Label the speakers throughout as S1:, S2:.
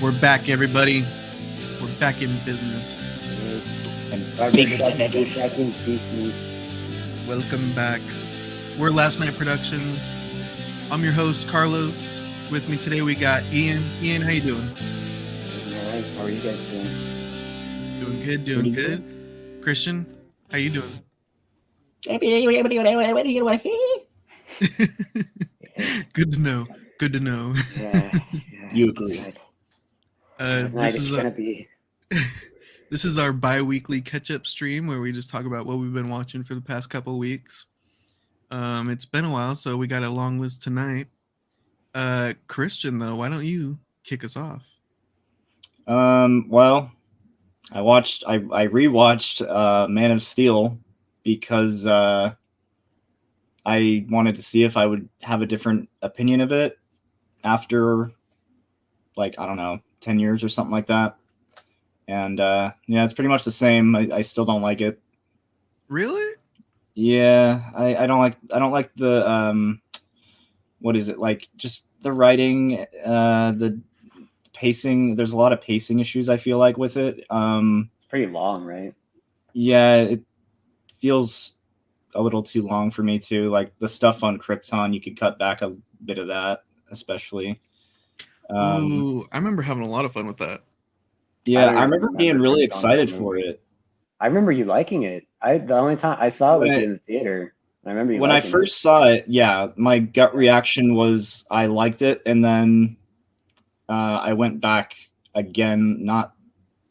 S1: We're back, everybody. We're back in business.
S2: And bigger than ever. Back in business.
S1: Welcome back. We're Last Night Productions. I'm your host, Carlos. With me today, we got Ian. Ian, how you doing?
S2: All right. How are you guys doing?
S1: Doing good. Doing good. Christian, how you doing? Good to know. Good to know.
S2: Yeah.
S3: You agree.
S1: This is our bi-weekly catch-up stream where we just talk about what we've been watching for the past couple weeks. It's been a while, so we got a long list tonight. Christian, though, why don't you kick us off?
S3: Well, I rewatched Man of Steel because I wanted to see if I would have a different opinion of it after, like, I don't know, 10 years or something like that. And yeah, it's pretty much the same. I still don't like it.
S1: Really?
S3: Yeah, I don't like the what is it, like, just the writing, the pacing. There's a lot of pacing issues, I feel like, with it.
S2: It's pretty long, right?
S3: Yeah, it feels a little too long for me too. Like the stuff on Krypton, you could cut back a bit of that, especially.
S1: Ooh, I remember having a lot of fun with that.
S3: Yeah, I remember being really excited for it.
S2: I remember you liking it. The only time I saw it was in the theater. I remember
S3: when I first saw it. Yeah, my gut reaction was I liked it, and then I went back again not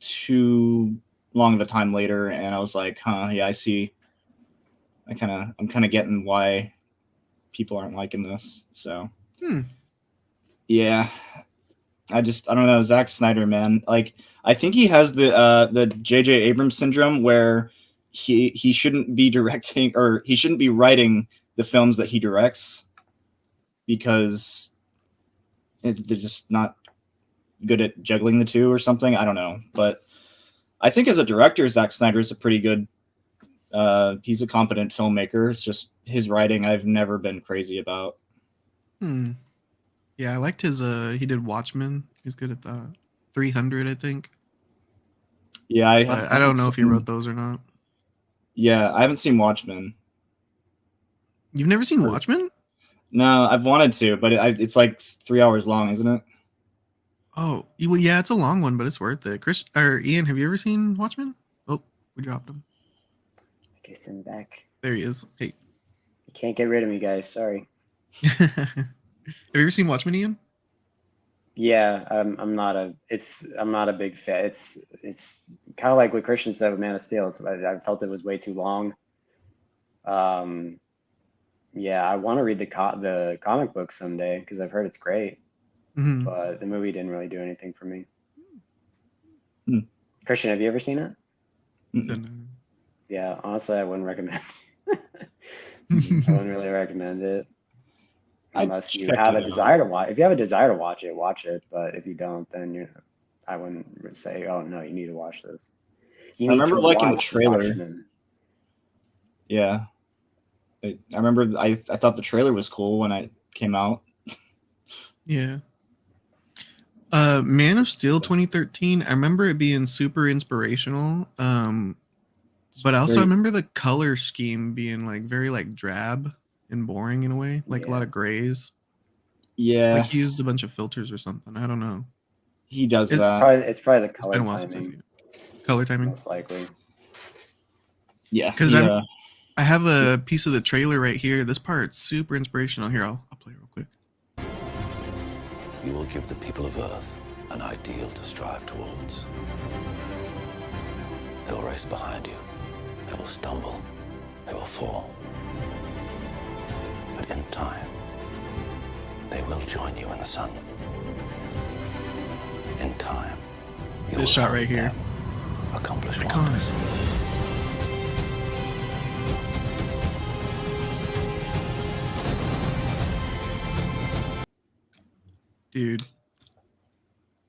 S3: too long of a time later, and I was like, huh, yeah, I see. I'm kind of getting why people aren't liking this. So, yeah, I don't know. Zack Snyder, man, like, I think he has the J.J. Abrams syndrome, where he shouldn't be directing, or he shouldn't be writing the films that he directs, because they're just not good at juggling the two or something. I don't know, but I think as a director, Zack Snyder is a pretty good. He's a competent filmmaker. It's just his writing I've never been crazy about.
S1: Yeah, I liked his. He did Watchmen. He's good at that. 300, I think.
S3: Yeah,
S1: I don't know if he wrote those or not.
S3: Yeah, I haven't seen Watchmen.
S1: You've never seen Watchmen?
S3: No, I've wanted to, but it's like 3 hours long, isn't it?
S1: Oh, well, yeah, it's a long one, but it's worth it. Ian, have you ever seen Watchmen? Oh, we dropped him.
S2: I guess I'm back.
S1: There he is. Hey.
S2: You can't get rid of me, guys. Sorry.
S1: Have you ever seen Watchmen, Ian?
S2: Yeah, I'm not a big fan. It's kind of like what Christian said with Man of Steel. I felt it was way too long. Yeah, I want to read the comic book someday because I've heard it's great. Mm-hmm. But the movie didn't really do anything for me. Christian, have you ever seen it?
S3: Mm-hmm.
S2: Yeah, honestly, I wouldn't recommend. I wouldn't really recommend it. Unless you have a desire to watch. If you have a desire to watch it. But if you don't, then I wouldn't say, "Oh no, you need to watch this."
S3: I remember liking the trailer. Yeah, I remember. I thought the trailer was cool when it came out.
S1: Yeah. Man of Steel 2013. I remember it being super inspirational. But I also remember the color scheme being like very like drab and boring in a way, like a lot of grays.
S3: Yeah,
S1: like he used a bunch of filters or something. I don't know.
S3: He does that.
S2: It's probably the color timing.
S1: Color timing,
S2: most likely.
S3: Yeah,
S1: because I have a piece of the trailer right here. This part's super inspirational. Here, I'll play it real quick.
S4: You will give the people of Earth an ideal to strive towards. They will race behind you. They will stumble. They will fall. But in time, they will join you in the sun. In time, you
S1: this shot right here.
S4: Accomplish wonders.
S1: Dude.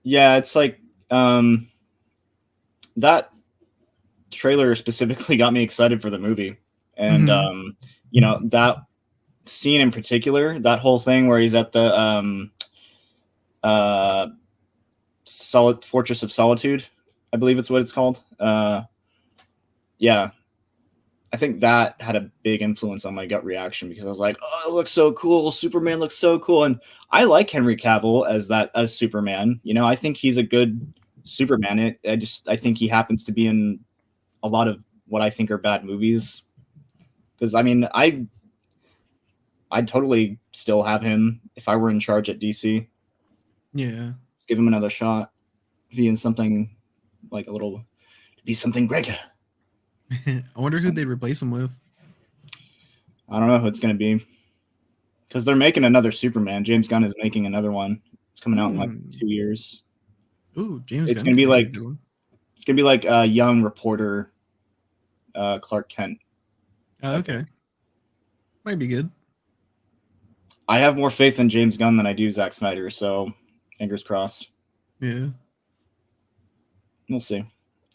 S3: Yeah, it's like that trailer specifically got me excited for the movie. And that scene in particular, that whole thing where he's at the Fortress of Solitude, I believe it's what it's called. Yeah, I think that had a big influence on my gut reaction because I was like, "Oh, it looks so cool! Superman looks so cool!" And I like Henry Cavill as Superman. You know, I think he's a good Superman. I think he happens to be in a lot of what I think are bad movies. Because I mean, I'd totally still have him if I were in charge at DC.
S1: Yeah.
S3: Give him another shot. Be in something like be something greater.
S1: I wonder who they'd replace him with.
S3: I don't know who it's going to be. Because they're making another Superman. James Gunn is making another one. It's coming out in like 2 years.
S1: Ooh, James
S3: It's
S1: Gunn
S3: going to be
S1: could
S3: like
S1: a good one.
S3: it's going to be like a young reporter Clark Kent.
S1: Oh, okay. Might be good.
S3: I have more faith in James Gunn than I do Zack Snyder, so fingers crossed.
S1: Yeah.
S3: We'll see.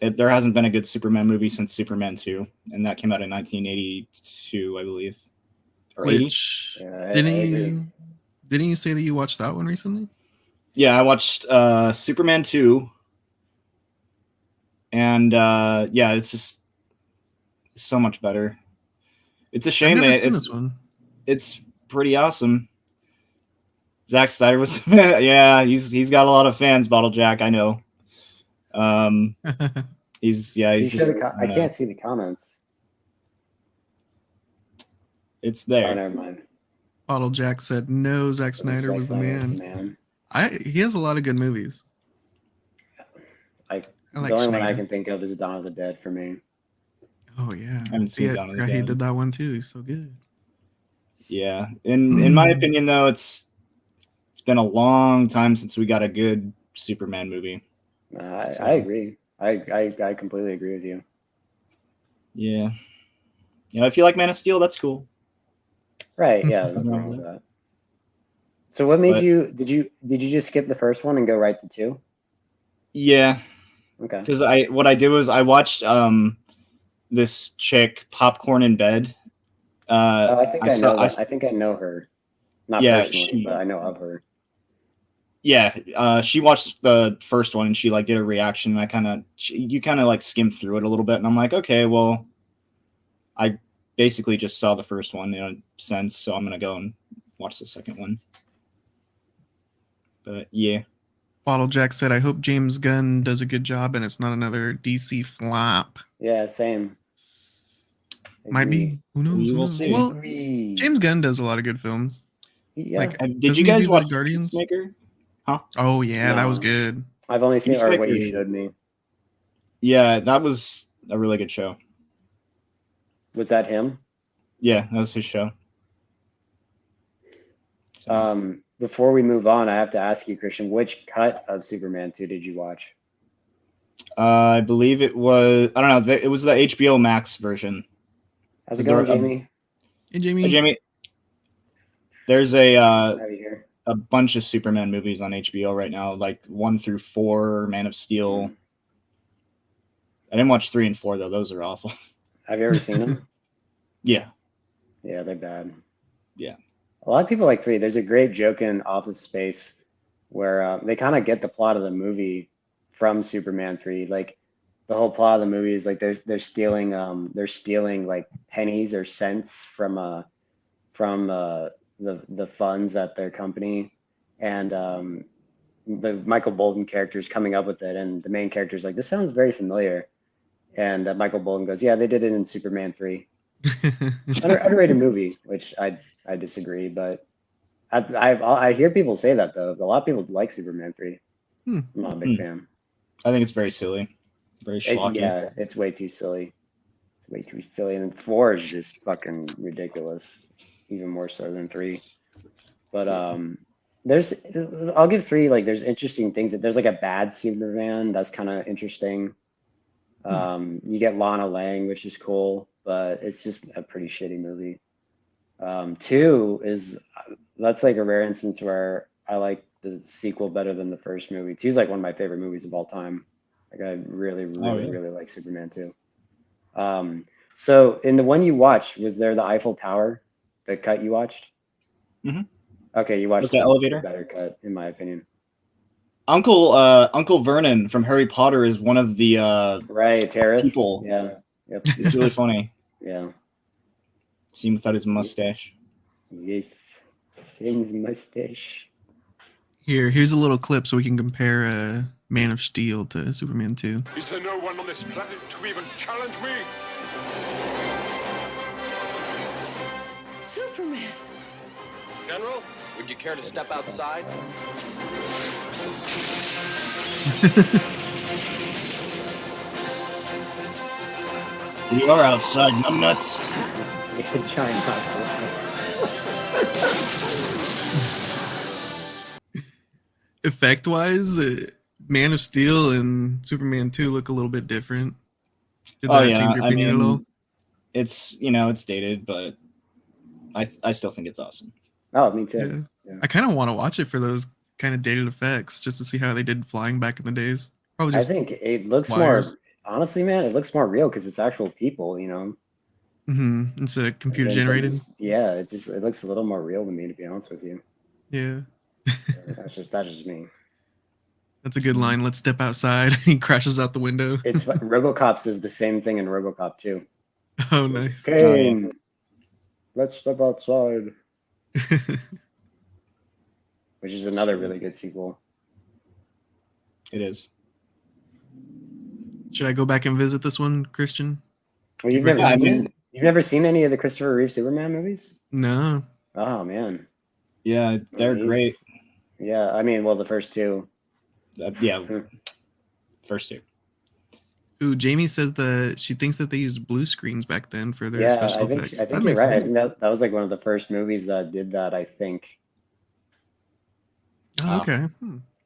S3: There hasn't been a good Superman movie since Superman 2, and that came out in 1982, I believe. Or 80?
S1: Which
S2: Yeah,
S1: didn't you say that you watched that one recently?
S3: Yeah, I watched Superman 2, and yeah, it's just so much better. It's a shame
S1: I've never
S3: that
S1: seen this one.
S3: it's pretty awesome. Zack Snyder was yeah, he's got a lot of fans, Bottle Jack, I know. He's just,
S2: I can't see the comments.
S3: it's there.
S2: Oh, never mind.
S1: Bottle Jack said no. Zack Snyder was the man. He has a lot of good movies.
S2: I
S1: I like
S2: the only one I
S1: Schneider.
S2: can think of is Dawn of the Dead for me.
S1: Oh yeah,
S3: I haven't seen
S1: I
S3: Dawn of the
S1: forgot he
S3: Dead.
S1: did that one too. He's so good.
S3: Yeah, in my opinion, though, it's been a long time since we got a good Superman movie.
S2: I agree. I completely agree with you.
S3: Yeah, you know, if you like Man of Steel, that's cool.
S2: Right? Yeah, nothing wrong with that. So, what made you? Did you just skip the first one and go right to 2?
S3: Yeah,
S2: Okay.
S3: because what I did was I watched this chick Popcorn in Bed.
S2: I think I know that. I think I know her. Not personally, but I know of her.
S3: Yeah, she watched the first one and she like did a reaction. And you kind of like skimmed through it a little bit, and I'm like, okay, well, I basically just saw the first one in a sense, so I'm gonna go and watch the second one. But yeah,
S1: Bottle Jack said, "I hope James Gunn does a good job and it's not another DC flop."
S2: Yeah, same.
S1: Might be. Who knows?
S3: We
S1: Who
S3: will
S1: knows?
S3: see.
S1: Well, James Gunn does a lot of good films.
S2: Yeah.
S1: Like,
S3: did
S1: doesn't
S3: you
S1: he
S3: guys
S1: do,
S3: watch
S1: like, Guardians?
S3: Peacemaker? Huh?
S1: Oh yeah, that was
S2: No.
S1: good.
S2: I've only seen or what you
S3: Peacemaker.
S2: showed me.
S3: Yeah, that was a really good show.
S2: Was that him?
S3: Yeah, that was his show. So,
S2: Before we move on, I have to ask you, Christian, which cut of Superman 2 did you watch?
S3: I believe it was. I don't know. It was the HBO Max version.
S2: How's it going, Jamie?
S1: Hey Jamie.
S3: Hey, Jamie. There's a bunch of Superman movies on HBO right now, like 1 through 4, Man of Steel. I didn't watch 3 and 4 though; those are awful.
S2: Have you ever seen them?
S3: Yeah.
S2: Yeah, they're bad.
S3: Yeah.
S2: A lot of people like 3. There's a great joke in Office Space where they kind of get the plot of the movie from Superman 3. Like the whole plot of the movie is like they're stealing like pennies or cents from the funds at their company, and the Michael Bolton character is coming up with it, and the main character is like, "This sounds very familiar," and Michael Bolton goes, "Yeah, they did it in Superman 3." Underrated movie, which I disagree, but I hear people say that though. A lot of people like Superman 3. I'm not a big fan.
S3: I think it's very silly, very schlocky.
S2: Yeah, it's way too silly. It's way too silly, and 4 is just fucking ridiculous, even more so than 3. But I'll give 3 like there's interesting things. There's like a bad Superman that's kind of interesting. You get Lana Lang, which is cool, but it's just a pretty shitty movie. 2 is that's like a rare instance where I like the sequel better than the first movie. 2 is like one of my favorite movies of all time. Like I really like Superman 2. So in the one you watched, was there the Eiffel Tower, the cut you watched?
S3: Mm-hmm.
S2: Okay, you watched
S3: the elevator.
S2: Better cut, in my opinion.
S3: Uncle Vernon from Harry Potter is one of the
S2: right, Terrace.
S3: people.
S2: Yeah. Yep.
S3: It's really funny.
S2: Yeah.
S3: See him without his mustache.
S2: Yes. His mustache.
S1: Here's a little clip so we can compare Man of Steel to Superman 2.
S5: Is there no one on this planet to even challenge me?
S6: Superman!
S7: General, would you care to step outside?
S3: We are outside, numbnuts.
S2: Giant nuts.
S1: Effect-wise, Man of Steel and Superman 2 look a little bit different. Did
S3: Oh
S1: that
S3: yeah,
S1: change your
S3: I
S1: opinion at all?
S3: mean, it's it's dated, but I still think it's awesome.
S2: Oh, me too.
S1: Yeah.
S2: Yeah.
S1: I kind of want to watch it for those kind of dated effects, just to see how they did flying back in the days. Probably
S2: I
S1: just
S2: think it looks
S1: wires.
S2: more, honestly, man, it looks more real because it's actual people, you know?
S1: Instead of computer
S2: than
S1: generated.
S2: yeah, it looks a little more real to me, to be honest with you.
S1: Yeah.
S2: That's just me.
S1: That's a good line. Let's step outside. He crashes out the window.
S2: It's RoboCop says the same thing in RoboCop 2.
S1: Oh, nice.
S2: Kane, let's step outside. Which is another really good sequel.
S3: It is.
S1: Should I go back and visit this one, Christian?
S2: Well,
S1: You've never seen it?
S2: You've never seen any of the Christopher Reeve Superman movies?
S1: No.
S2: Oh man.
S3: Yeah, they're great.
S2: Yeah, I mean, well, the first two.
S3: Yeah, first two.
S1: Ooh, Jamie says that she thinks that they used blue screens back then for their
S2: Yeah,
S1: special
S2: I think
S1: effects.
S2: I
S1: That
S2: think you're
S1: makes
S2: right. I
S1: sense.
S2: think that was like one of the first movies that did that. I think.
S1: Oh, okay.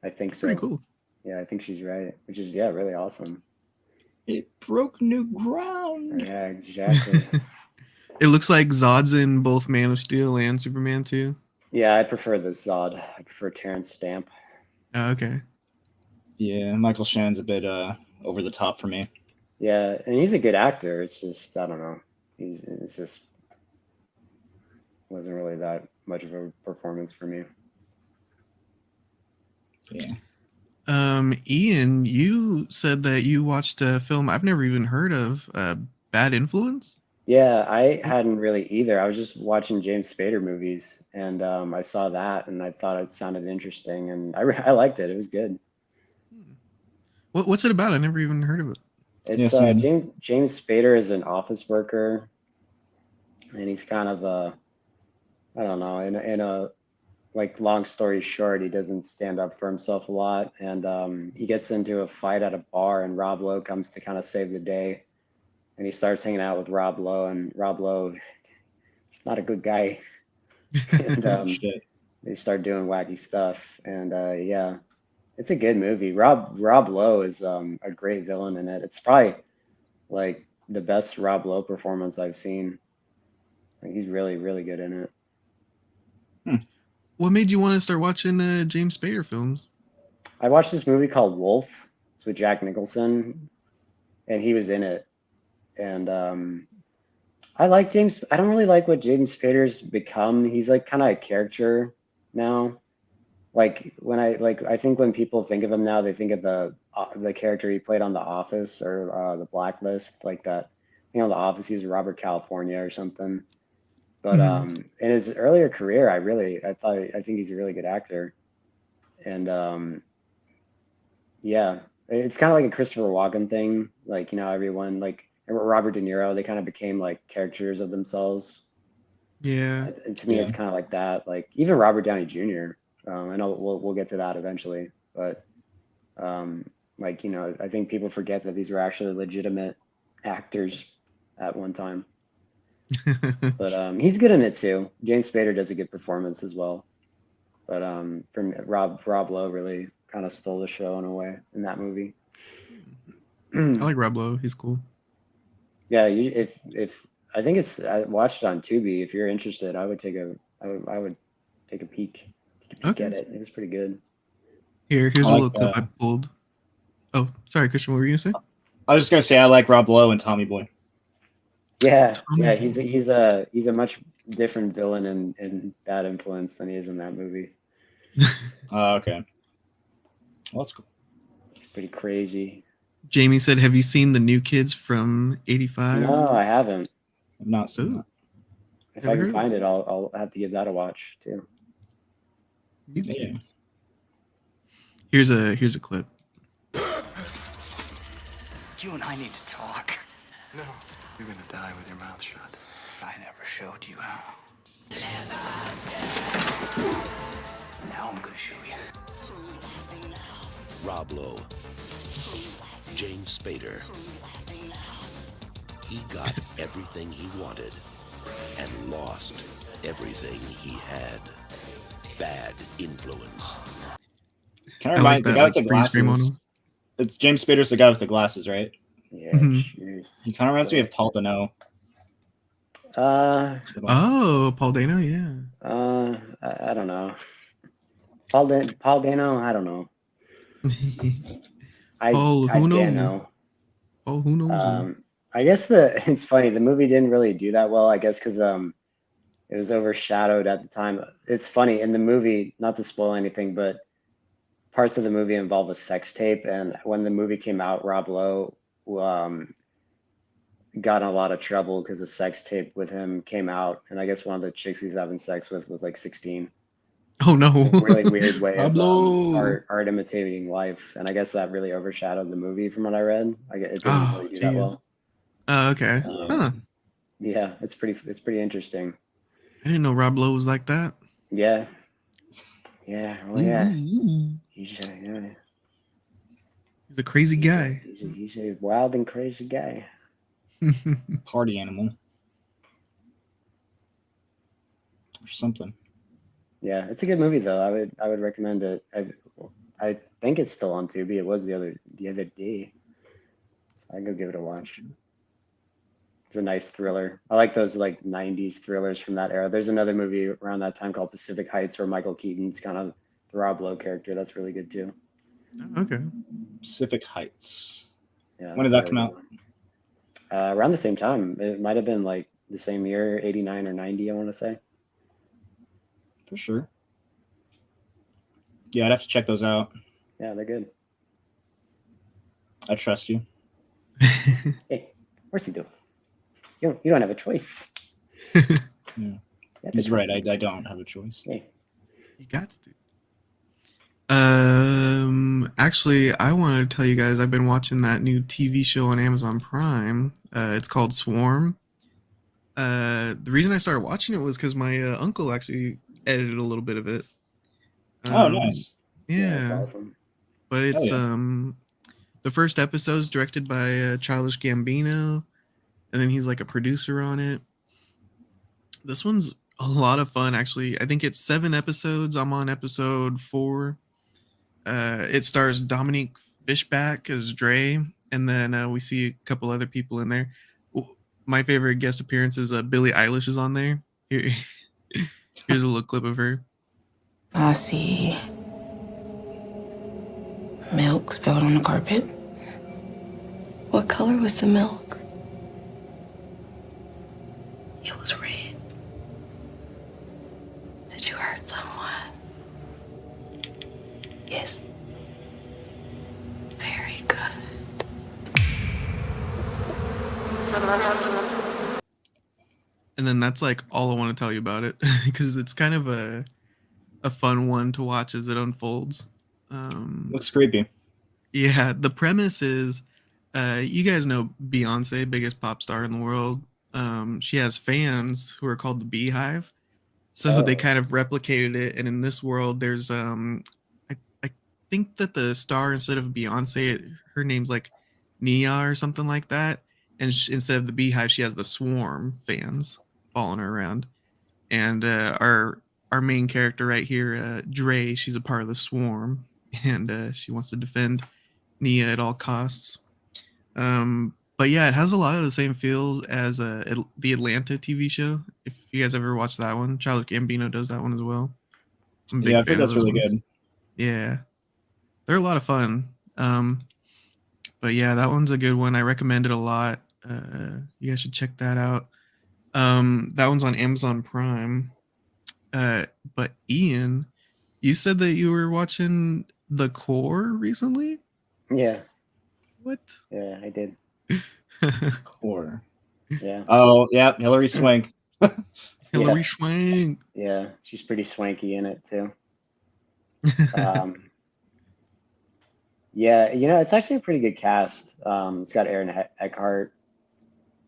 S2: I think so.
S1: Pretty cool.
S2: Yeah, I think she's right. Which is really awesome.
S3: It broke new ground.
S2: Yeah, exactly.
S1: It looks like Zod's in both Man of Steel and Superman 2.
S2: Yeah, I prefer the Zod. I prefer Terrence Stamp.
S1: Oh, okay.
S3: Yeah, Michael Shannon's a bit over the top for me.
S2: Yeah, and he's a good actor. It's just I don't know. It's just wasn't really that much of a performance for me.
S3: Yeah.
S1: Ian, you said that you watched a film I've never even heard of, Bad Influence?
S2: Yeah, I hadn't really either. I was just watching James Spader movies, and I saw that, and I thought it sounded interesting, and I liked it. It was good.
S1: What's it about? I never even heard of it.
S2: It's
S3: Yeah,
S2: James Spader is an office worker, and he's kind of I don't know, in a like long story short, he doesn't stand up for himself a lot, and he gets into a fight at a bar, and Rob Lowe comes to kind of save the day, and he starts hanging out with Rob Lowe, and Rob Lowe, he's not a good guy, and
S3: Shit.
S2: they start doing wacky stuff, and yeah, it's a good movie. Rob Lowe is a great villain in it. It's probably like the best Rob Lowe performance I've seen. Like, he's really, really good in it.
S1: What made you want to start watching James Spader films?
S2: I watched this movie called Wolf. It's with Jack Nicholson, and he was in it. And I like James. I don't really like what James Spader's become. He's like kind of a caricature now. Like I think when people think of him now, they think of the character he played on The Office or The Blacklist, like that. You know, The Office. He was Robert California or something. But in his earlier career, I think he's a really good actor, and yeah, it's kind of like a Christopher Walken thing. Like, you know, everyone like Robert De Niro, they kind of became like characters of themselves.
S1: Yeah.
S2: And to me, it's kind of like that. Like even Robert Downey Jr. I know we'll get to that eventually, but like, you know, I think people forget that these were actually legitimate actors at one time. But he's good in it too. James Spader does a good performance as well. But from Rob Lowe really kind of stole the show in a way in that movie.
S1: I like Rob Lowe. He's cool.
S2: Yeah, if I think I watched it on Tubi. If you're interested, I would take a peek at it. It was pretty good.
S1: Here's a
S3: like
S1: little clip I pulled. Oh, sorry, Christian. What were you gonna say?
S3: I was just gonna say I like Rob Lowe and Tommy Boy.
S2: Yeah, he's a much different villain in Bad Influence than he is in that movie.
S3: Okay. Well, that's cool.
S2: It's pretty crazy.
S1: Jamie said, "Have you seen the New Kids from '85?"
S2: No, I haven't.
S3: I've not seen
S1: Ooh.
S3: that.
S2: If
S1: Never
S2: I can
S1: heard of
S2: find it, I'll have to give that a watch too.
S1: New
S3: Yeah.
S1: Kids. Here's a clip.
S6: You and I need to talk.
S5: No.
S6: You're gonna die with your mouth shut. I never showed you how. Now I'm gonna show you.
S8: Rob Lowe, James Spader. He got everything he wanted and lost everything he had. Bad influence.
S3: Can I
S1: I
S3: remind
S1: like
S3: the
S1: that,
S3: guy
S1: like,
S3: with the
S1: freeze frame on
S3: glasses?
S1: him.
S3: It's James Spader's the guy with the glasses, right?
S2: Yeah,
S1: Mhm.
S2: jeez.
S3: He kind of reminds me of Paul Dano.
S1: Oh, Paul Dano, yeah.
S2: I don't know. Paul Dano, I don't know.
S1: Paul,
S2: I
S1: who
S2: can't
S1: knows?
S2: know.
S1: Oh, who knows?
S2: I guess it's funny. The movie didn't really do that well. I guess because it was overshadowed at the time. It's funny in the movie, not to spoil anything, but parts of the movie involve a sex tape. And when the movie came out, Rob Lowe got in a lot of trouble because a sex tape with him came out, and I guess one of the chicks he's having sex with was like 16.
S1: Oh no!
S2: It's a really weird way of
S1: Pablo!
S2: art imitating life, and I guess that really overshadowed the movie from what I read. It didn't
S1: Oh,
S2: really do that
S1: geez.
S2: well.
S1: Okay. Huh.
S2: Yeah, it's pretty interesting.
S1: I didn't know Rob Lowe was like that.
S2: Yeah. Yeah. Oh yeah.
S1: Mm-hmm.
S2: He's
S1: He's a crazy guy.
S2: He's a wild and crazy guy.
S3: Party animal. Or something.
S2: Yeah, it's a good movie though. I would recommend it. I think it's still on Tubi. It was the other day, so I go give it a watch. It's a nice thriller. I like those like '90s thrillers from that era. There's another movie around that time called Pacific Heights where Michael Keaton's kind of the Rob Lowe character. That's really good too.
S1: Okay.
S3: Pacific Heights.
S2: Yeah.
S3: When did that come out?
S2: Around the same time. It might have been like the same year, 89 or 90, I want to say.
S3: For sure. Yeah, I'd have to check those out.
S2: Yeah, they're good.
S3: I trust you.
S2: Hey, of course you do. You don't have a choice.
S3: Yeah.
S2: You have to
S3: He's
S2: trust
S3: right.
S2: me.
S3: I don't have a choice.
S2: Hey.
S1: You got to. Actually, I want to tell you guys I've been watching that new TV show on Amazon Prime. It's called Swarm. The reason I started watching it was because my uncle actually edited a little bit of it.
S3: Oh, nice.
S1: Yeah,
S2: That's awesome.
S1: but it's
S3: yeah.
S1: the first episode is directed by Childish Gambino, and then he's like a producer on it. This one's a lot of fun, actually. I think it's 7 episodes. I'm on episode 4. It stars Dominique Fishback as Dre, and then we see a couple other people in there. My favorite guest appearance is Billie Eilish is on there. Here's a little clip of her.
S9: I see milk spilled on the carpet.
S10: What color was the milk?
S9: It was red.
S10: Did you hurt someone?
S9: Yes.
S10: Very good.
S1: And then that's like all I want to tell you about it because it's kind of a fun one to watch as it unfolds.
S3: Looks creepy.
S1: Yeah, the premise is you guys know Beyonce, biggest pop star in the world. She has fans who are called the Beehive. So they kind of replicated it, and in this world there's I think that the star, instead of Beyonce, her name's like Nia or something like that, and instead of the Beehive she has the Swarm fans following her around. And our main character right here, Dre, she's a part of the Swarm, and she wants to defend Nia at all costs. But yeah, it has a lot of the same feels as the Atlanta TV show. If you guys ever watched that one, Childish Gambino does that one as well. I'm a big
S3: Yeah, I
S1: fan
S3: think
S1: of
S3: that's
S1: those
S3: really
S1: ones.
S3: good.
S1: Yeah, they're a lot of fun. But yeah, that one's a good one. I recommend it a lot. You guys should check that out. That one's on Amazon Prime. But Ian, you said that you were watching The Core recently?
S2: Yeah,
S1: What?
S2: yeah, I did.
S3: Core.
S2: Yeah,
S3: Oh, yeah, Hilary Swank.
S1: Hilary Swank.
S2: yeah, she's pretty swanky in it too. Yeah, it's actually a pretty good cast. It's got Aaron Eckhart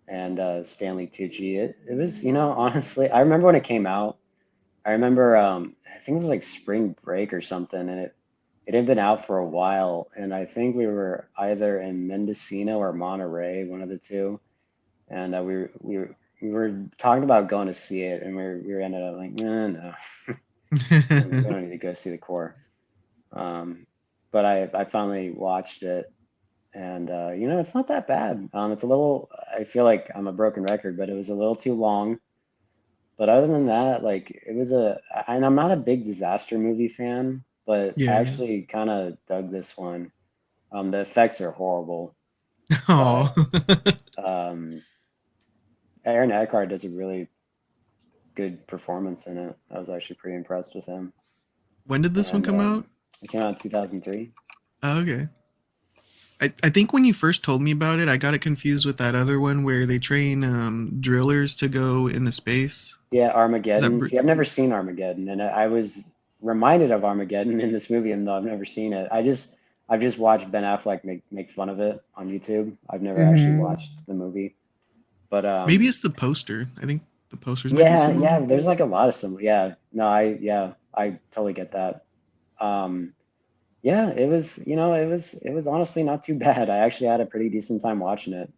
S2: and Stanley Tucci. It was, honestly, I remember when it came out. I remember, I think it was like spring break or something, and it had been out for a while, and I think we were either in Mendocino or Monterey, one of the two, and we were talking about going to see it, and we were ended up like, no, we don't need to go see the Core. But I finally watched it, and it's not that bad. It's a little. I feel like I'm a broken record, but it was a little too long. But other than that, like it was and I'm not a big disaster movie fan, but I
S1: Yeah.
S2: actually kind of dug this one. The effects are horrible.
S1: Oh.
S2: Aaron Eckhart does a really good performance in it. I was actually pretty impressed with him.
S1: When did this one come out?
S2: It came out in 2003.
S1: Oh, okay. I think when you first told me about it, I got it confused with that other one where they train drillers to go into space.
S2: Yeah, Armageddon. See, I've never seen Armageddon, and I was reminded of Armageddon in this movie, even though I've never seen it. I've just watched Ben Affleck make fun of it on YouTube. I've never actually watched the movie, but
S1: maybe it's the poster. I think the posters.
S2: Yeah. There's like a lot of similar. Yeah, no, I totally get that. Yeah, it was, it was honestly not too bad. I actually had a pretty decent time watching it.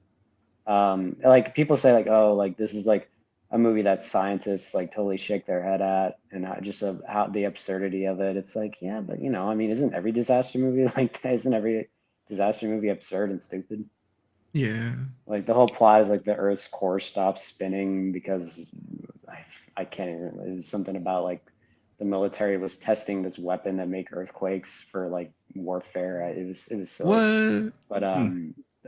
S2: Like people say like, oh, like this is like a movie that scientists like totally shake their head at, and just how the absurdity of it. It's like, yeah, but I mean, isn't every disaster movie like that? Isn't every disaster movie absurd and stupid?
S1: Yeah.
S2: Like the whole plot is like the Earth's core stops spinning because I can't even. It was something about like the military was testing this weapon that make earthquakes for like warfare. It was silly.
S1: What?
S2: But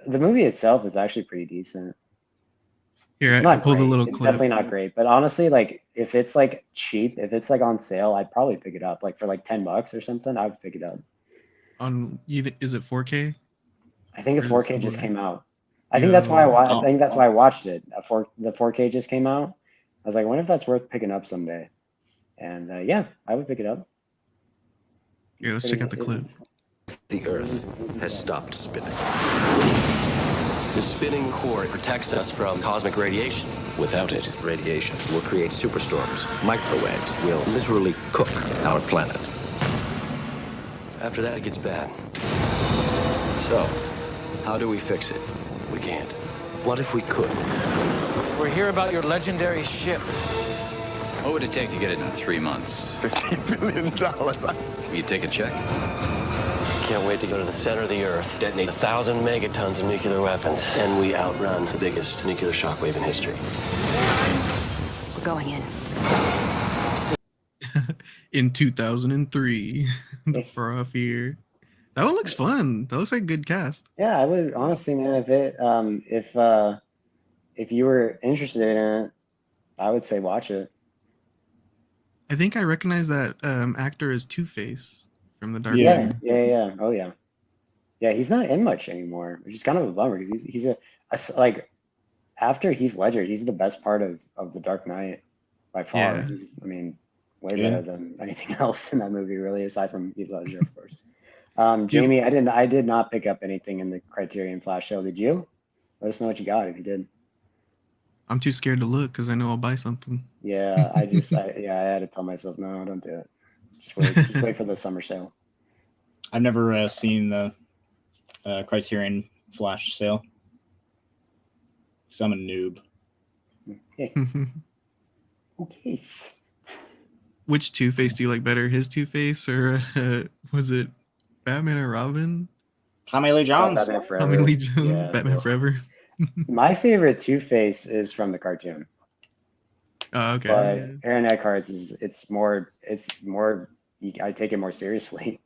S2: the movie itself is actually pretty decent.
S1: Here,
S2: it's
S1: I
S2: not
S1: pulled
S2: great.
S1: a little
S2: It's
S1: clip.
S2: definitely not great. But honestly, like if it's like cheap, if it's like on sale, I'd probably pick it up. Like for like $10 or something, I would pick it up.
S1: Is it 4K?
S2: I think a 4K just came out. I
S1: Yeah.
S2: think that's why I think that's why I watched it. The 4K just came out. I was like, I wonder if that's worth picking up someday. And yeah, I would pick it up.
S1: Yeah, let's check out the clip.
S11: The Earth has stopped spinning. The spinning core protects us from cosmic radiation. Without it, radiation will create superstorms. Microwaves will literally cook our planet. After that, it gets bad. So, how do we fix it? We can't. What if we could?
S6: We're here about your legendary ship.
S12: What would it take to get it in 3 months?
S11: $50 billion. Will you take a check? Can't wait to go to the center of the Earth, detonate 1,000 megatons of nuclear weapons, and we outrun the biggest nuclear shockwave in history.
S10: We're going in.
S1: In 2003, the far off year. That one looks fun. That looks like a good cast.
S2: Yeah, I would honestly, man. If you were interested in it, I would say watch it.
S1: I think I recognize that actor as Two-Face from The Dark
S2: Knight.
S1: Knight.
S2: Yeah. Oh yeah. Yeah, he's not in much anymore, which is kind of a bummer because he's like after Heath Ledger, he's the best part of The Dark Knight by far.
S1: Yeah.
S2: I mean, way better than anything else in that movie, really, aside from Heath Ledger, of course. Jamie, I did not pick up anything in the Criterion Flash sale. Did you? Let us know what you got if you did.
S1: I'm too scared to look because I know I'll buy something.
S2: Yeah, I had to tell myself, no, don't do it. Just wait for the summer sale.
S3: I've never seen the Criterion Flash sale. So I'm a noob.
S2: Okay.
S1: Which Two-Face do you like better? His Two-Face or was it Batman or Robin?
S3: Tommy Lee Jones.
S2: Batman Forever.
S1: Tommy Lee Jones.
S2: Yeah,
S1: Batman Forever.
S2: My favorite Two-Face is from the cartoon.
S1: Oh, okay.
S2: But Aaron Eckhart's it's more I take it more seriously.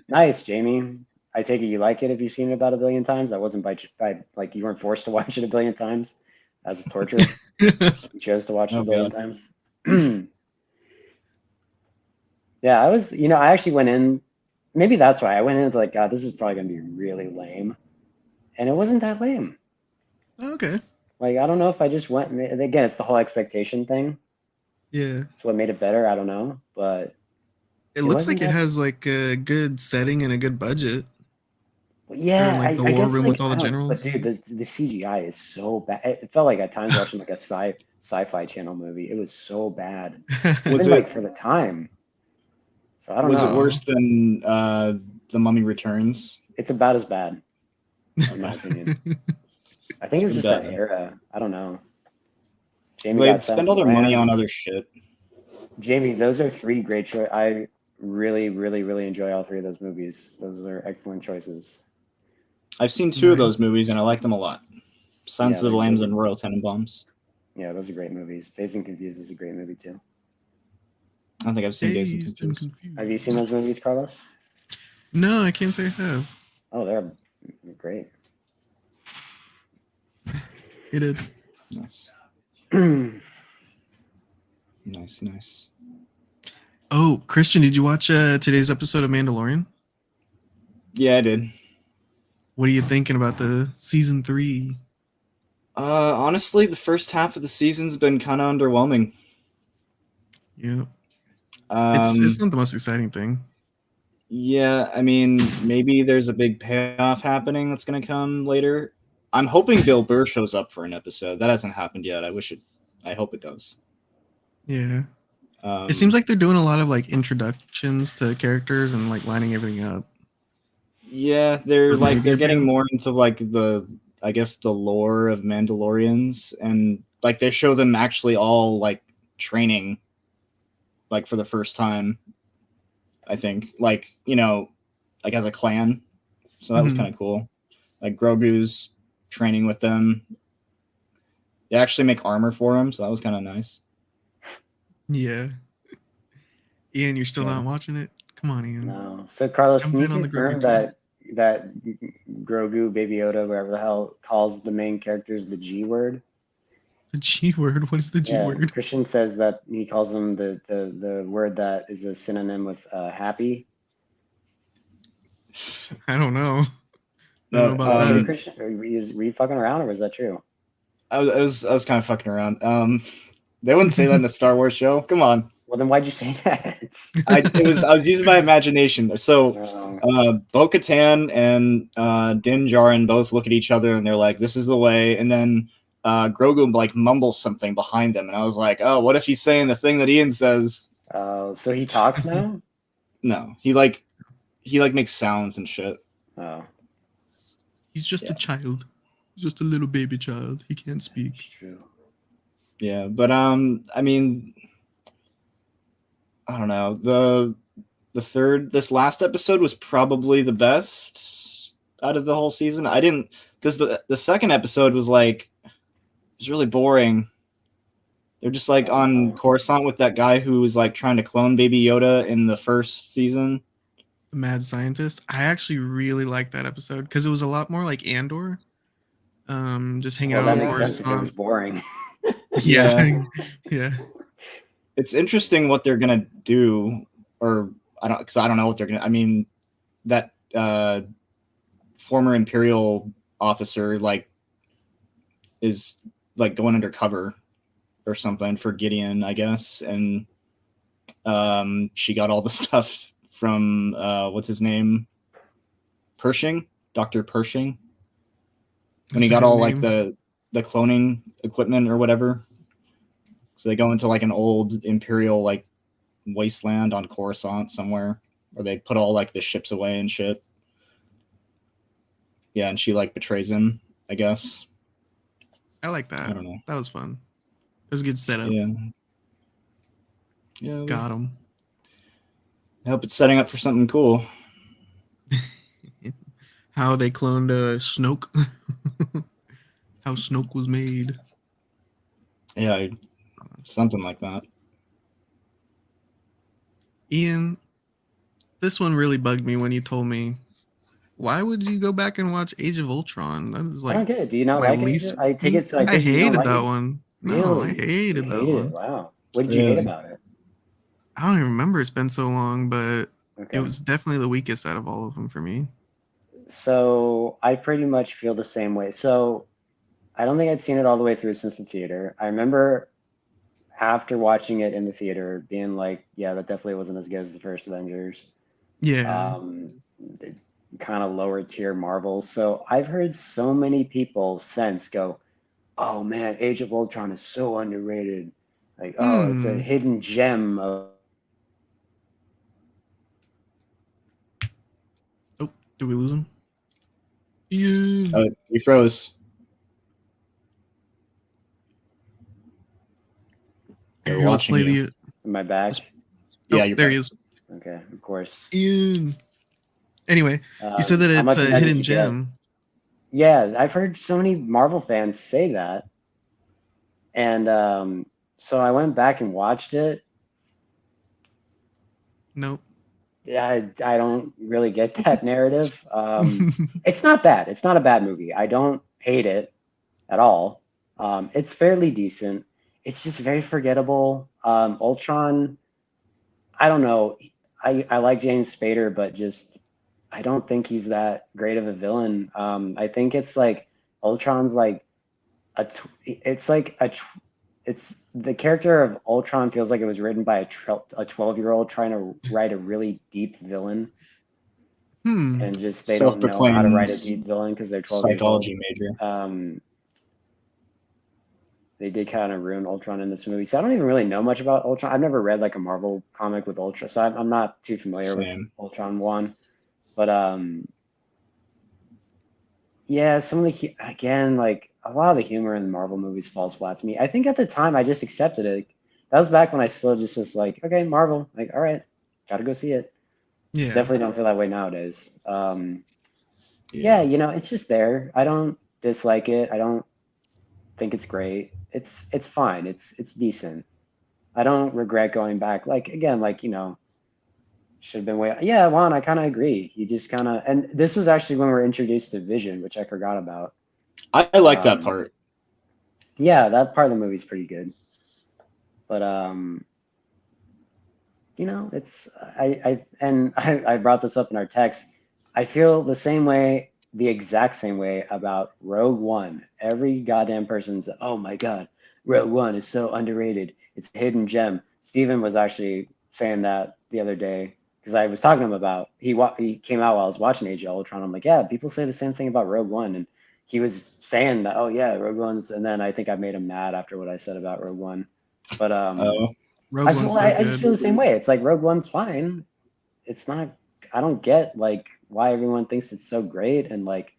S2: Nice, Jamie. I take it you like it if you've seen it about 1 billion times. That wasn't by like you weren't forced to watch it 1 billion times as a torture. You chose to watch it 1 billion times. Yeah, I was, I actually went in maybe that's why I went into like, God, this is probably gonna be really lame, and it wasn't that lame.
S1: Okay.
S2: Like, I don't know if I just went. Again, it's the whole expectation thing.
S1: Yeah.
S2: It's what made it better. I don't know, but
S1: It looks
S2: wasn't
S1: like it
S2: that.
S1: has like a good setting and a good budget. They're in
S2: Yeah,
S1: like the
S2: I
S1: war
S2: guess
S1: room with
S2: like
S1: all
S2: I
S1: the
S2: don't. But
S1: generals.
S2: dude, the CGI is so bad. It felt like at times watching like a sci-fi channel movie. It was so bad,
S3: Was
S2: even like
S3: it
S2: for the time. So I don't
S3: was it
S2: know.
S3: worse than The Mummy Returns?
S2: It's about as bad, in my opinion. I think it was just that era. I don't know. Jamie
S3: They
S2: got
S3: spend
S2: Silence
S3: all
S2: of
S3: their
S2: the
S3: money
S2: Lambs.
S3: on other shit.
S2: Jamie, those are three great choices. I really, really, really enjoy all three of those movies. Those are excellent choices.
S3: I've seen two of those
S1: Nice.
S3: movies and I like them a lot. Silence
S2: Yeah,
S3: of the Lambs
S2: those
S3: and Royal Tenenbaums.
S2: Yeah, those are great movies. Dazed and Confused is a great movie too.
S3: I don't think I've seen Dazed and
S1: Dazed and
S3: Confused.
S1: Confused.
S2: Have you seen those movies, Carlos?
S1: No, I can't say I have.
S2: Oh, they're great.
S1: It did.
S3: Nice. Nice.
S1: Oh, Christian, did you watch today's episode of Mandalorian?
S3: Yeah, I did.
S1: What are you thinking about the season 3?
S3: Honestly, the first half of the season's been kind of underwhelming.
S1: Yeah. It's not the most exciting thing.
S3: Yeah, I mean, maybe there's a big payoff happening that's going to come later. I'm hoping Bill Burr shows up for an episode. That hasn't happened yet. I hope it does.
S1: Yeah. It seems like they're doing a lot of like introductions to characters and like lining everything up.
S3: Yeah, they're
S1: maybe
S3: getting more into like the lore of Mandalorians, and like they show them actually all like training like for the first time. I think like, like as a clan. So that was kind of cool. Like Grogu's training with them. They actually make armor for him, so that was kind of nice.
S1: Yeah. Ian, you're still not watching it? Come on, Ian.
S2: No. So Carlos,
S1: Jump
S2: can you
S1: in on the
S2: confirm
S1: Grogu
S2: that Grogu, Baby Yoda, whatever the hell, calls the main characters the G word?
S1: The G word? What is the G word?
S2: Christian says that he calls them the word that is a synonym with happy.
S1: I don't know. I don't know about that.
S2: Christian, were you fucking around, or was that true?
S3: I was kind of fucking around. They wouldn't say that in a Star Wars show. Come on.
S2: Well, then why'd you say that?
S3: I was using my imagination. So, Bo-Katan and Din Djarin both look at each other and they're like, "This is the way." And then Grogu like mumbles something behind them, and I was like, "Oh, what if he's saying the thing that Ian says?"
S2: So he talks now?
S3: No, he makes sounds and shit.
S2: Oh,
S1: he's just a child. He's just a little baby child. He can't speak.
S2: It's true.
S3: Yeah, but I mean, I don't know. This last episode was probably the best out of the whole season. Because the second episode was like, it was really boring. They're just like on Coruscant with that guy who was like trying to clone Baby Yoda in the first season.
S1: The mad scientist. I actually really liked that episode because it was a lot more like Andor. Just hanging out.
S2: That makes sense if it was boring.
S1: Yeah.
S3: It's interesting what they're gonna do, or I don't know what they're gonna. I mean, that former Imperial officer like is like going undercover or something for Gideon, I guess, and she got all the stuff from what's his name, Pershing, Dr. Pershing, when he got all like the cloning equipment or whatever. So they go into like an old Imperial like wasteland on Coruscant somewhere, where they put all like the ships away and shit. Yeah, and she like betrays him, I guess.
S1: I like that.
S3: I don't know.
S1: That was fun. It was a good setup.
S3: Yeah.
S1: Got him.
S3: I hope it's setting up for something cool.
S1: How they cloned Snoke. How Snoke was made.
S3: Yeah, something like that.
S1: Ian, this one really bugged me when you told me, why would you go back and watch Age of Ultron? That is like,
S2: I don't get it. Do you not like it? I take it. So
S1: I hated that one.
S2: Really?
S1: No, I hated that one.
S2: Wow. What did you hate about it?
S1: I don't even remember. It's been so long, but
S2: Okay.
S1: It was definitely the weakest out of all of them for me.
S2: So I pretty much feel the same way. So I don't think I'd seen it all the way through since the theater. I remember after watching it in the theater being like, yeah, that definitely wasn't as good as the first Avengers.
S1: Yeah.
S2: Kind of lower tier Marvel. So I've heard so many people since go, oh man, Age of Ultron is so underrated. Like, oh, it's a hidden gem of.
S1: Oh, did we lose him? Yeah.
S3: We froze.
S1: Here, let's play the.
S2: Am I back?
S3: Yeah, you're
S1: there
S3: back.
S1: he is.
S2: Okay, of course.
S1: Ian. Anyway, you said that it's a hidden gem.
S2: Yeah, I've heard so many Marvel fans say that. And so I went back and watched it.
S1: Nope.
S2: Yeah, I don't really get that narrative. It's not bad. It's not a bad movie. I don't hate it at all. It's fairly decent. It's just very forgettable. Ultron, I don't know. I like James Spader, but just I don't think he's that great of a villain. I think it's like Ultron's like it's the character of Ultron feels like it was written by a 12-year-old trying to write a really deep villain. And just they don't know how to write a deep villain because they're 12 years old.
S3: Psychology major.
S2: They did kind of ruin Ultron in this movie. So I don't even really know much about Ultron. I've never read like a Marvel comic with Ultron, so I'm not too familiar with Ultron 1. But yeah, some of the again, like a lot of the humor in the Marvel movies falls flat to me. I think at the time I just accepted it. That was back when I still just was like, okay, Marvel, like, all right, gotta go see it.
S1: Yeah.
S2: Definitely don't feel that way nowadays. Yeah, you know, it's just there. I don't dislike it. I don't think it's great. It's fine. It's decent. I don't regret going back. Like again, like, you know, should have been way. Yeah, Juan, I kind of agree. You just kind of, and this was actually when we were introduced to Vision, which I forgot about.
S3: I like that part.
S2: Yeah, that part of the movie's pretty good. But you know, it's I brought this up in our text. I feel the same way, the exact same way about Rogue One. Every goddamn person's, oh my god, Rogue One is so underrated. It's a hidden gem. Steven was actually saying that the other day because I was talking to him about he came out while I was watching Age of Ultron. I'm like, yeah, people say the same thing about Rogue One, and he was saying that, oh yeah, Rogue One's, and then I think I made him mad after what I said about Rogue One. But I just feel the same way. It's like Rogue One's fine. It's not. I don't get like why everyone thinks it's so great, and like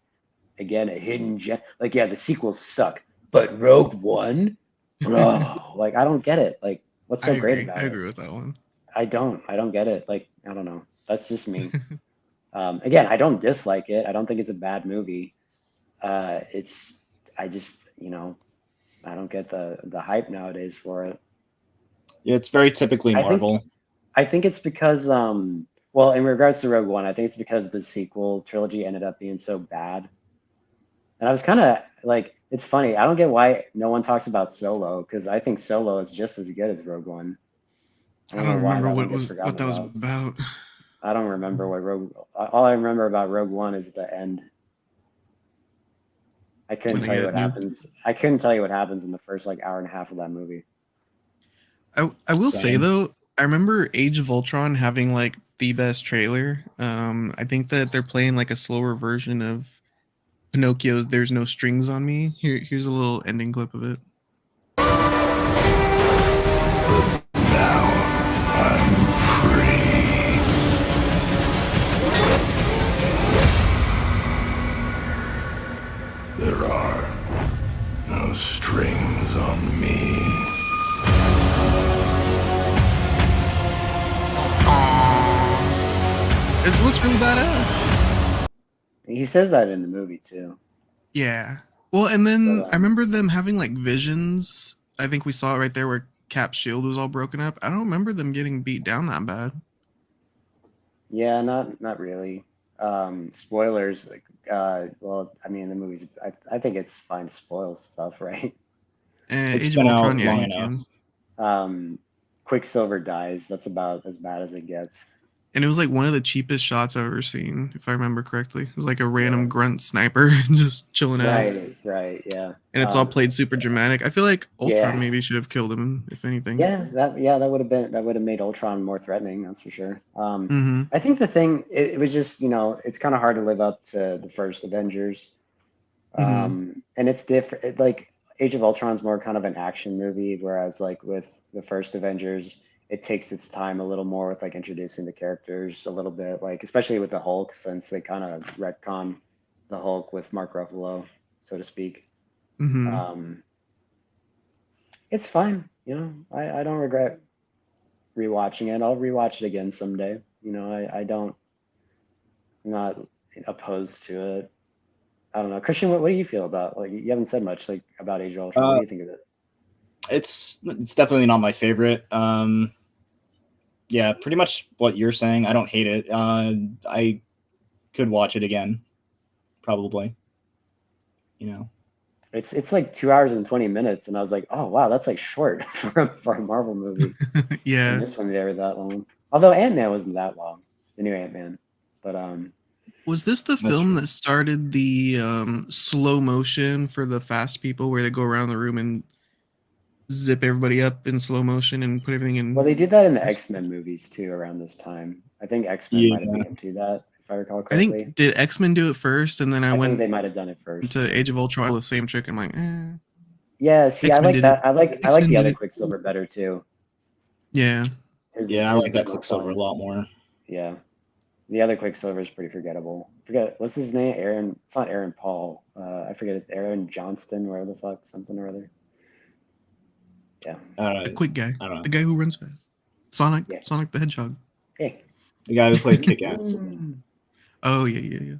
S2: again, a hidden gem. Like, yeah, the sequels suck, but Rogue One, bro, like I don't get it. Like, what's so great about it?
S1: I agree with that one.
S2: I don't get it. Like, I don't know. That's just me. Again, I don't dislike it. I don't think it's a bad movie. I just, you know, I don't get the hype nowadays for it.
S3: Yeah, it's very typically Marvel.
S2: I think it's because, well, in regards to Rogue One, I think it's because the sequel trilogy ended up being so bad. And I was kind of like, it's funny. I don't get why no one talks about Solo, because I think Solo is just as good as Rogue One.
S1: I don't remember what that was about.
S2: I don't remember all I remember about Rogue One is the end. I couldn't tell you what happens. I couldn't tell you what happens in the first like hour and a half of that movie.
S1: I will say though, I remember Age of Ultron having like the best trailer. I think that they're playing like a slower version of Pinocchio's "There's No Strings on Me." Here's a little ending clip of it.
S13: Now I'm free. There are no strings on me.
S1: It looks really badass.
S2: He says that in the movie too.
S1: Yeah. Well, and then I remember them having like visions. I think we saw it right there where Cap's shield was all broken up. I don't remember them getting beat down that bad.
S2: Yeah, not really. Spoilers. Like, well, I mean, the movies. I think it's fine to spoil stuff, right?
S1: Age of Ultron, yeah, you can.
S2: Quicksilver dies. That's about as bad as it gets.
S1: And it was like one of the cheapest shots I've ever seen, if I remember correctly. It was like a random grunt sniper just chilling out.
S2: Right, yeah.
S1: And it's all played super dramatic. I feel like Ultron
S2: Yeah.
S1: maybe should have killed him, if anything.
S2: That would have made Ultron more threatening, that's for sure.
S1: Mhm.
S2: I think the thing it was just, it's kind of hard to live up to the first Avengers. And it's different. Like Age of Ultron's more kind of an action movie, whereas like with the first Avengers, it takes its time a little more with like introducing the characters a little bit, like especially with the Hulk, since they kind of retcon the Hulk with Mark Ruffalo, so to speak. It's fine, I don't regret rewatching it. I'll rewatch it again someday. I'm not opposed to it. I don't know. Christian, what do you feel about, like, you haven't said much like about Age of Ultron. What do you think of it?
S3: It's definitely not my favorite. Yeah, pretty much what you're saying. I don't hate it. I could watch it again, probably.
S2: It's like 2 hours and 20 minutes, and I was like, oh wow, that's like short for a Marvel movie.
S1: Yeah.
S2: And this one they were that long. Although Ant-Man wasn't that long, the new Ant-Man. But
S1: was this the film that started the slow motion for the fast people, where they go around the room and zip everybody up in slow motion and put everything in?
S2: Well, they did that in the X-Men movies too around this time. I think X-Men might have been into that, if I recall correctly.
S1: I think, did X-Men do it first, and then I went
S2: think they might have done it first.
S1: to Age of Ultron, the same trick. I'm like,
S2: Yeah, see, I like that. I like the other
S1: it.
S2: Quicksilver better too.
S1: Yeah.
S3: I like that Quicksilver a lot more.
S2: Yeah. The other Quicksilver is pretty forgettable. Forget, what's his name? Aaron. It's not Aaron Paul. I forget it. Aaron Johnston, wherever the fuck, something or other. Yeah.
S1: The quick guy.
S3: I don't know.
S1: The guy who runs fast. Sonic the Hedgehog.
S2: Hey.
S3: The guy who played Kick-Ass.
S1: Oh, yeah.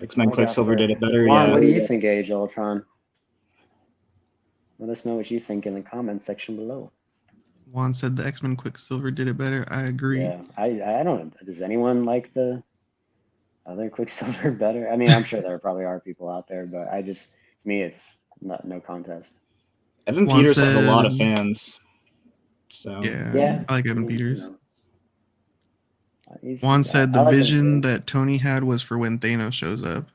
S3: X-Men Quicksilver did it better.
S2: Juan, what do you think of Age of Ultron? Let us know what you think in the comment section below.
S1: Juan said the X-Men Quicksilver did it better. I agree.
S2: Yeah, I don't. Does anyone like the other Quicksilver better? I mean, I'm sure there probably are people out there, but to me, it's no contest.
S3: Evan Peters has a lot of fans. So
S1: yeah. I like Evan Peters. Juan said the vision that Tony had was for when Thanos shows up.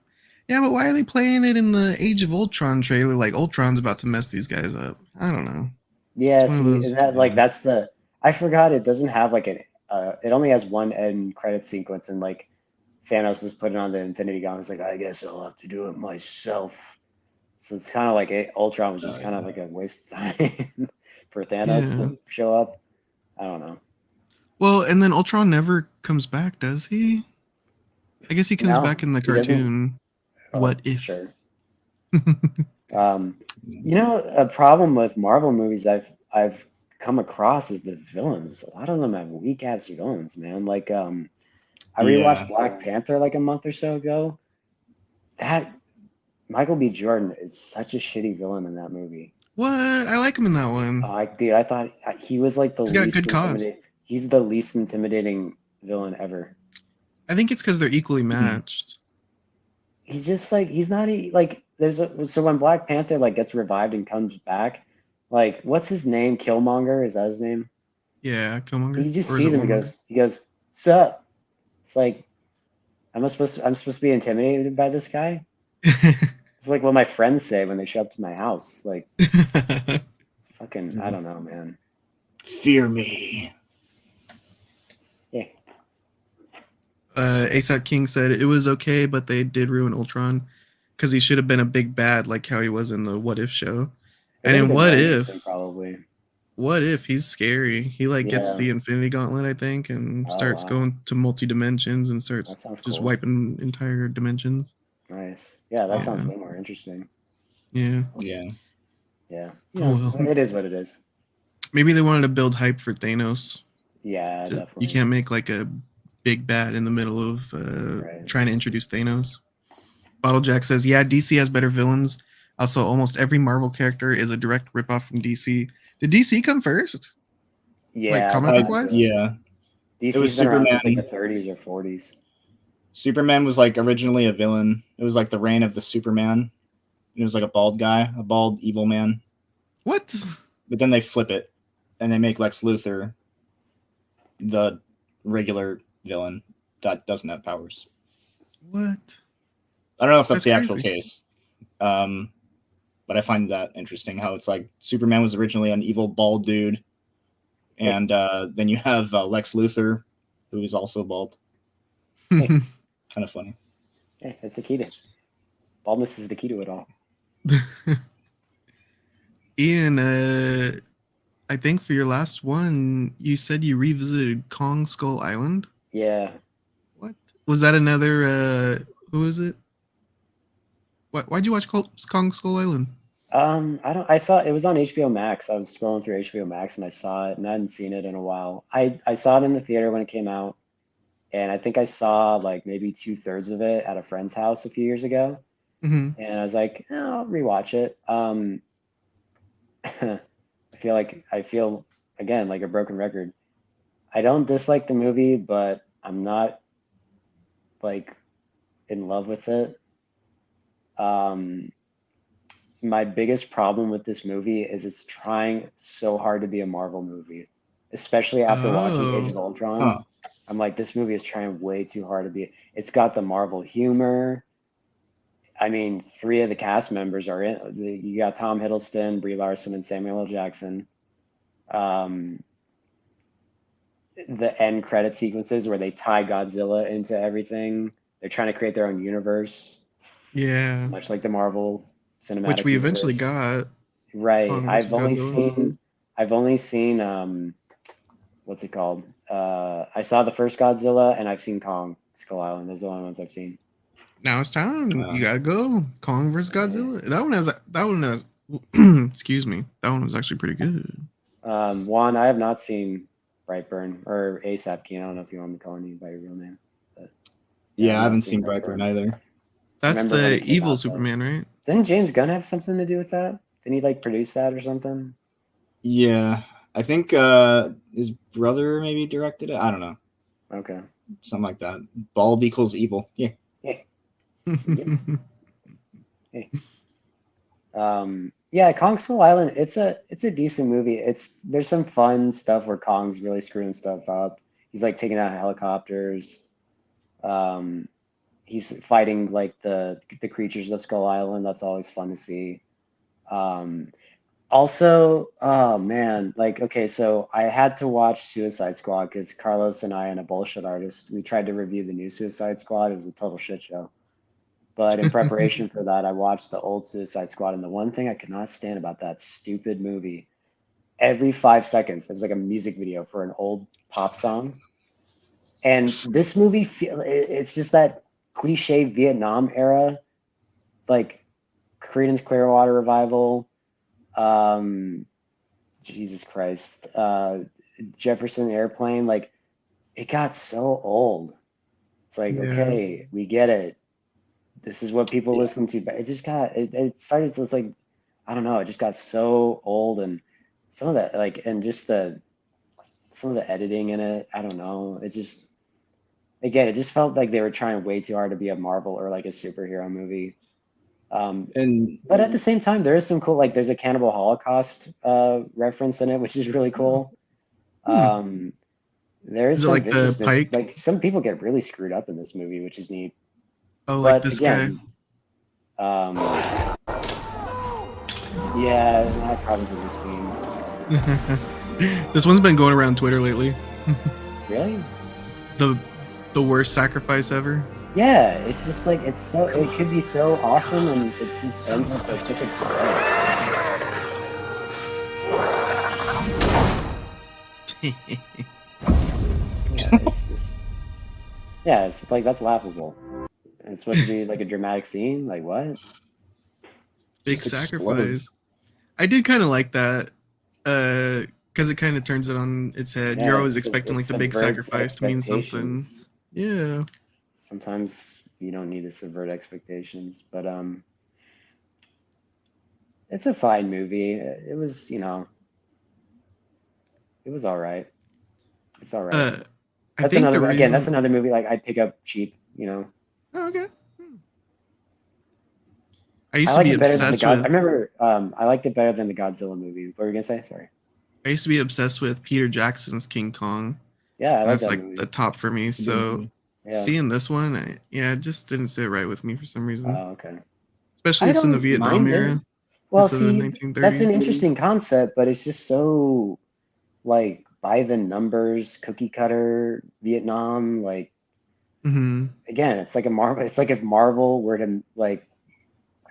S1: Yeah, but why are they playing it in the Age of Ultron trailer? Like Ultron's about to mess these guys up. I don't know.
S2: Yeah, see, that's the. I forgot it doesn't have like it only has one end credit sequence, and like Thanos is putting on the Infinity Gauntlet. He's like, I guess I'll have to do it myself. So it's kind of like Ultron was just kind of like a waste of time for Thanos to show up. I don't know.
S1: Well, and then Ultron never comes back, does he? I guess he comes back in the cartoon. What if?
S2: Sure. A problem with Marvel movies I've come across is the villains. A lot of them have weak ass villains, man. Like I rewatched Black Panther like a month or so ago. That Michael B. Jordan is such a shitty villain in that movie.
S1: What? I like him in that one.
S2: Dude, I thought he was like the
S1: least. He's got good cause.
S2: He's the least intimidating villain ever.
S1: I think it's because they're equally matched.
S2: He's just like he's not like so when Black Panther like gets revived and comes back, like what's his name? Killmonger, is that his name?
S1: Yeah, Killmonger.
S2: He just sees him and goes, "Sup?" It's like I'm supposed to be intimidated by this guy. It's like what my friends say when they show up to my house. Like fucking, I don't know, man.
S3: Fear me.
S2: Yeah.
S1: ASAP King said it was okay, but they did ruin Ultron because he should have been a big bad like how he was in the What If show. And in What If he's scary. He gets the Infinity Gauntlet, I think, and starts going to multi dimensions and starts just wiping entire dimensions.
S2: Nice. Yeah, that sounds way more interesting.
S1: Yeah.
S2: It is what it is.
S1: Maybe they wanted to build hype for Thanos.
S2: Yeah, definitely.
S1: You can't make like a big bad in the middle of trying to introduce Thanos. Bottle Jack says, yeah, DC has better villains. Also, almost every Marvel character is a direct ripoff from DC. Did DC come first?
S2: Yeah.
S1: Like comic book wise?
S3: Yeah.
S2: DC's been around since like the 30s or 40s.
S3: Superman was like originally a villain. It was like the reign of the Superman. It was like a bald guy, a bald evil man.
S1: What?
S3: But then they flip it. and they make Lex Luthor the regular villain that doesn't have powers.
S1: What?
S3: I don't know if that's the
S1: crazy.
S3: actual case. But I find that interesting how it's like Superman was originally an evil bald dude. And then you have Lex Luthor, who is also bald. Kind of funny.
S2: Yeah, that's the key to baldness is the key to it all.
S1: Ian, I think for your last one, you said you revisited Kong Skull Island.
S2: Yeah.
S1: What was that? Another? Who is it? Why'd you watch Kong Skull Island?
S2: I saw it was on HBO Max. I was scrolling through HBO Max and I saw it, and I hadn't seen it in a while. I saw it in the theater when it came out, and I think I saw like maybe 2/3 of it at a friend's house a few years ago. And I was like, I'll rewatch it. I feel again like a broken record. I don't dislike the movie, but I'm not like in love with it. My biggest problem with this movie is it's trying so hard to be a Marvel movie, especially after watching Age of Ultron. I'm like, this movie is trying way too hard to be. It's got the Marvel humor. I mean, 3 of the cast members are in. You got Tom Hiddleston, Brie Larson, and Samuel L. Jackson. The end credit sequences where they tie Godzilla into everything. They're trying to create their own universe.
S1: Yeah.
S2: Much like the Marvel cinematic
S1: which we
S2: universe.
S1: eventually got.
S2: Right. I've only
S1: Godzilla.
S2: seen what's it called? I saw the first Godzilla and I've seen Kong Skull Island. Those are the only ones I've seen.
S1: Now it's time. You gotta go. Kong versus Godzilla. That one has excuse me. That one was actually pretty good.
S2: Juan, I have not seen Brightburn or ASAP Keen. I don't know if you want me calling you by your real name. But
S3: yeah, I haven't seen Brightburn either.
S1: That's the evil Superman, right?
S2: Didn't James Gunn have something to do with that? Didn't he like produce that or something?
S3: Yeah, I think his brother maybe directed it. I don't know.
S2: Okay.
S3: Something like that. Bald equals evil. Yeah.
S2: Hey. Yeah, Kong Skull Island. It's a decent movie. There's some fun stuff where Kong's really screwing stuff up. He's like taking out helicopters. He's fighting like the creatures of Skull Island. That's always fun to see. Also, oh man, like, okay, so I had to watch Suicide Squad because Carlos and I and a bullshit artist, we tried to review the new Suicide Squad. It was a total shit show. But in preparation for that, I watched the old Suicide Squad, and the one thing I could not stand about that stupid movie, every 5 seconds, it was like a music video for an old pop song. And this movie, it's just that cliche Vietnam era, like Creedence Clearwater Revival, Jesus Christ, Jefferson Airplane, like it got so old. It's like, okay, we get it. This is what people listen to, but it just got it started to, it's like, I don't know, it just got so old, and some of that, like, and just some of the editing in it, I don't know, it just, again, it just felt like they were trying way too hard to be a Marvel or like a superhero movie. But at the same time, there is some cool, like there's a Cannibal Holocaust reference in it, which is really cool. There is some
S1: like the Pike?
S2: Like some people get really screwed up in this movie, which is neat.
S1: Oh, like this guy.
S2: Yeah, that probably isn't seen.
S1: This one's been going around Twitter lately.
S2: Really?
S1: The worst sacrifice ever.
S2: Yeah, it's just like it could be so awesome, and it just ends with like such a it's like that's laughable. And it's supposed to be like a dramatic scene. Like what?
S1: Big sacrifice. I did kind of like that, because it kind of turns it on its head.
S2: Yeah,
S1: you're always expecting like the big sacrifice to mean something.
S2: expectations.
S1: Yeah.
S2: Sometimes you don't need to subvert expectations, but it's a fine movie. It was, it was all right. It's all right. That's another movie like I'd pick up cheap,
S1: Oh, okay. I
S2: I
S1: used to
S2: like
S1: be
S2: it better than
S1: obsessed
S2: I
S1: with.
S2: remember I liked it better than the Godzilla movie. What were you gonna say? Sorry.
S1: I used to be obsessed with Peter Jackson's King Kong.
S2: Yeah, I like
S1: That's
S2: that
S1: like
S2: movie.
S1: the top for me. So
S2: Yeah.
S1: seeing this one, it just didn't sit right with me for some reason.
S2: Oh, okay.
S1: Especially it's in the Vietnam era.
S2: Well,
S1: instead of the
S2: see,
S1: 1930s.
S2: that's an interesting concept, but it's just so like by the numbers, cookie cutter Vietnam. Like again, it's like a Marvel. It's like if Marvel were to like,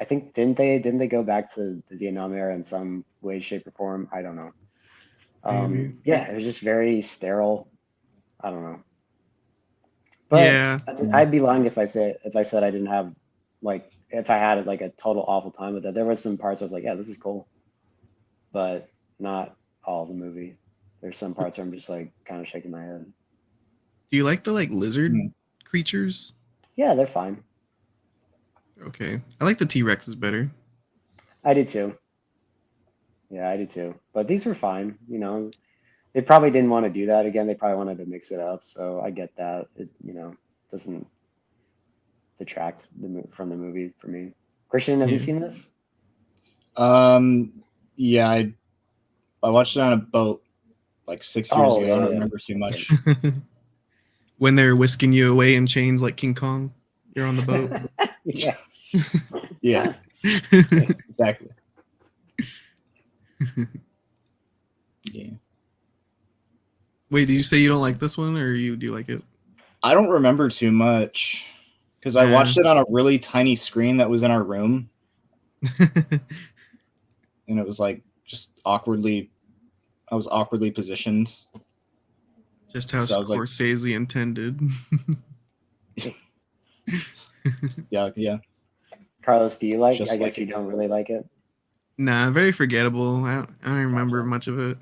S2: I think didn't they go back to the Vietnam era in some way, shape, or form? I don't know.
S1: Maybe.
S2: Yeah, it was just very sterile. I don't know. But I'd be lying if I said I didn't have like if I had like a total awful time with it. There was some parts I was like, yeah, this is cool, but not all the movie. There's some parts where I'm just like kind of shaking my head.
S1: Do you like the like lizard creatures?
S2: Yeah, they're fine.
S1: Okay, I like the T-Rexes better.
S2: I do too. Yeah, I do too. But these were fine. You know, they probably didn't want to do that again. They probably wanted to mix it up. So I get that. It doesn't detract from the movie for me. Christian, have you seen this?
S3: Yeah, I watched it on a boat like 6 years ago. I don't remember too much.
S1: When they're whisking you away in chains like King Kong, you're on the boat.
S2: Yeah.
S3: Yeah. Exactly. Yeah.
S1: Wait, did you say you don't like this one, or do you like it?
S3: I don't remember too much because I watched it on a really tiny screen that was in our room, and it was like just awkwardly. I was awkwardly positioned.
S1: Just how Scorsese intended.
S3: Yeah.
S2: Carlos, do you like? Just I guess you don't really like it.
S1: Nah, very forgettable. I don't remember much of it.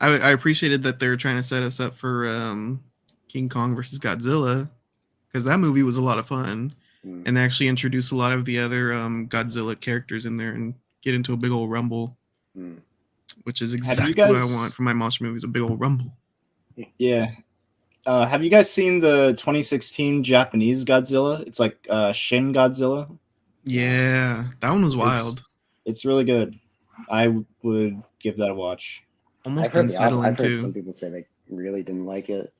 S1: I appreciated that they were trying to set us up for King Kong versus Godzilla, because that movie was a lot of fun, and they actually introduced a lot of the other Godzilla characters in there and get into a big old rumble, which is exactly what I want from my monster movies, a big old rumble.
S3: Yeah. Have you guys seen the 2016 Japanese Godzilla? It's like Shin Godzilla.
S1: Yeah, that one was wild.
S3: It's really good. I would give that a watch.
S1: Almost unsettling
S2: I've heard
S1: too.
S2: some people say they really didn't like it,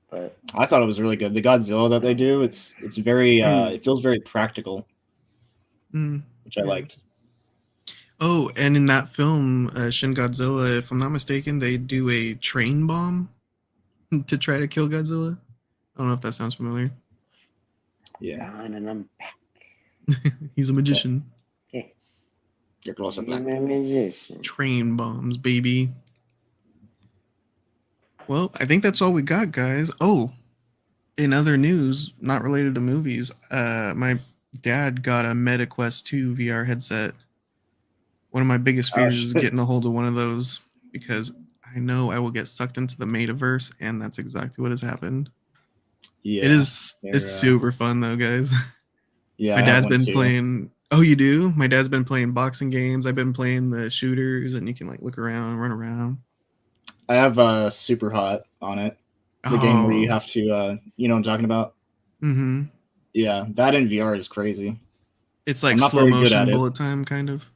S2: but
S3: I thought it was really good. The Godzilla that they do, it's very it feels very practical, which I liked.
S1: Oh, and in that film, Shin Godzilla, if I'm not mistaken, they do a train bomb to try to kill Godzilla. I don't know if that sounds familiar.
S3: Yeah.
S2: And I'm back.
S1: He's a magician.
S2: Yeah.
S3: You're closer back.
S1: Train bombs, baby. Well, I think that's all we got, guys. Oh, in other news, not related to movies, my dad got a MetaQuest 2 VR headset. One of my biggest fears is getting a hold of one of those, because I know I will get sucked into the metaverse, and that's exactly what has happened.
S3: Yeah,
S1: it's super fun though, guys.
S3: Yeah,
S1: my dad's been playing. Oh, you do? My dad's been playing boxing games. I've been playing the shooters, and you can like look around, run around.
S3: I have Super Hot on it. The game where you have to, you know what I'm talking about?
S1: Mm-hmm.
S3: Yeah, that in VR is crazy.
S1: It's like slow motion bullet time, kind of.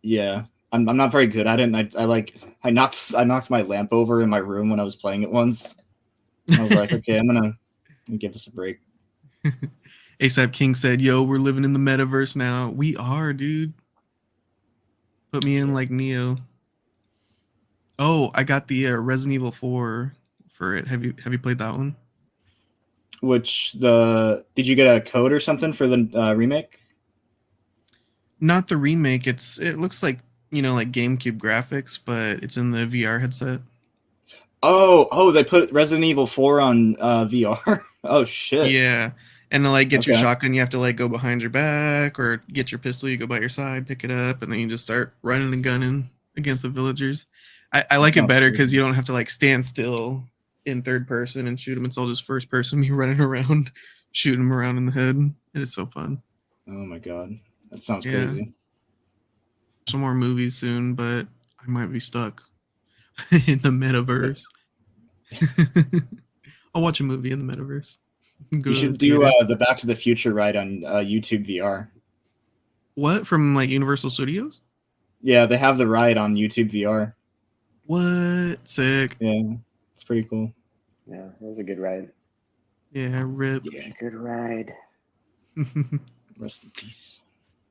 S3: Yeah, I'm not very good at it, and I knocked my lamp over in my room when I was playing it once. And I was like, okay, I'm gonna give this a break.
S1: ASAP King said, "Yo, we're living in the metaverse now." We are, dude. Put me in like Neo. Oh, I got the Resident Evil 4 for it. Have you played that one?
S3: Did you get a code or something for the remake?
S1: Not the remake. It looks like, like GameCube graphics, but it's in the VR headset.
S3: Oh, they put Resident Evil 4 on VR. Oh shit.
S1: Yeah. And to like get your shotgun, you have to like go behind your back, or get your pistol, you go by your side, pick it up, and then you just start running and gunning against the villagers. I like it better because you don't have to like stand still in third person and shoot them. It's all just first person, me running around, shooting them around in the head. It is so fun.
S3: Oh my god. That sounds crazy.
S1: Some more movies soon, but I might be stuck in the metaverse. I'll watch a movie in the metaverse.
S3: You should do the Back to the Future ride on YouTube VR.
S1: What? From like Universal Studios?
S3: Yeah, they have the ride on YouTube VR.
S1: What? Sick.
S3: Yeah, it's pretty cool.
S2: Yeah, it was a good ride.
S1: Yeah, rip.
S2: It was a good ride.
S3: Rest in peace.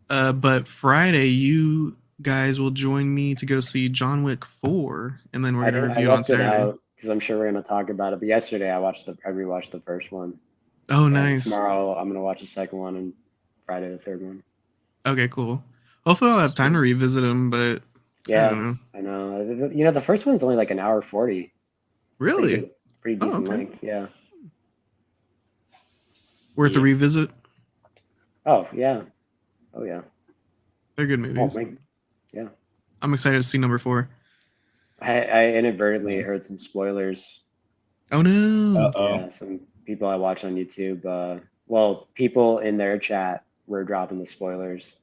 S1: But Friday, you guys will join me to go see John Wick 4, and then we're gonna review it on
S2: left it
S1: Saturday.
S2: out because I'm sure we're gonna talk about it. But yesterday I rewatched the first one.
S1: Oh,
S2: And
S1: nice.
S2: tomorrow I'm gonna watch the second one, and Friday the third one.
S1: Okay, cool. Hopefully I'll have time to revisit them, but
S2: Yeah,
S1: I don't know.
S2: I know. You know, the first one's only like an hour 40.
S1: Really?
S2: Pretty
S1: Oh,
S2: decent
S1: okay.
S2: length. Yeah.
S1: Worth a revisit?
S2: Oh yeah. Oh yeah.
S1: They're good
S2: Oh,
S1: movies.
S2: man. Yeah.
S1: I'm excited to see number 4.
S2: I inadvertently heard some spoilers.
S1: Oh no.
S2: Yeah, some people I watch on YouTube. Well, people in their chat were dropping the spoilers.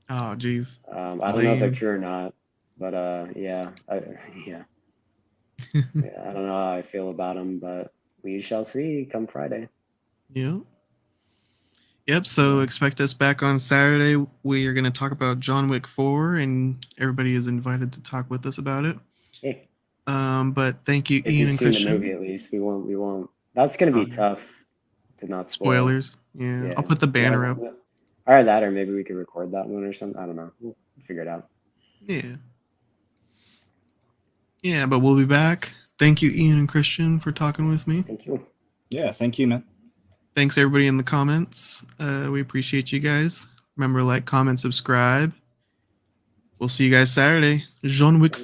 S1: Oh jeez.
S2: I don't know if they're
S1: Lame.
S2: true or not, but yeah, yeah. Yeah, I don't know how I feel about them, but we shall see come Friday.
S1: Yep, so expect us back on Saturday. We are going to talk about John Wick 4, and everybody is invited to talk with us about it.
S2: Hey.
S1: But thank you,
S2: If
S1: Ian
S2: you've
S1: and
S2: seen
S1: Christian.
S2: the movie, at least we won't. That's gonna be tough to not spoil.
S1: Spoilers. Yeah, I'll put the banner up.
S2: Or that, or maybe we could record that one or something. I don't know. We'll figure it out.
S1: Yeah. Yeah, but we'll be back. Thank you, Ian and Christian, for talking with me.
S2: Thank you.
S3: Yeah, thank you, man.
S1: Thanks, everybody in the comments. We appreciate you guys. Remember, like, comment, subscribe. We'll see you guys Saturday. John Wick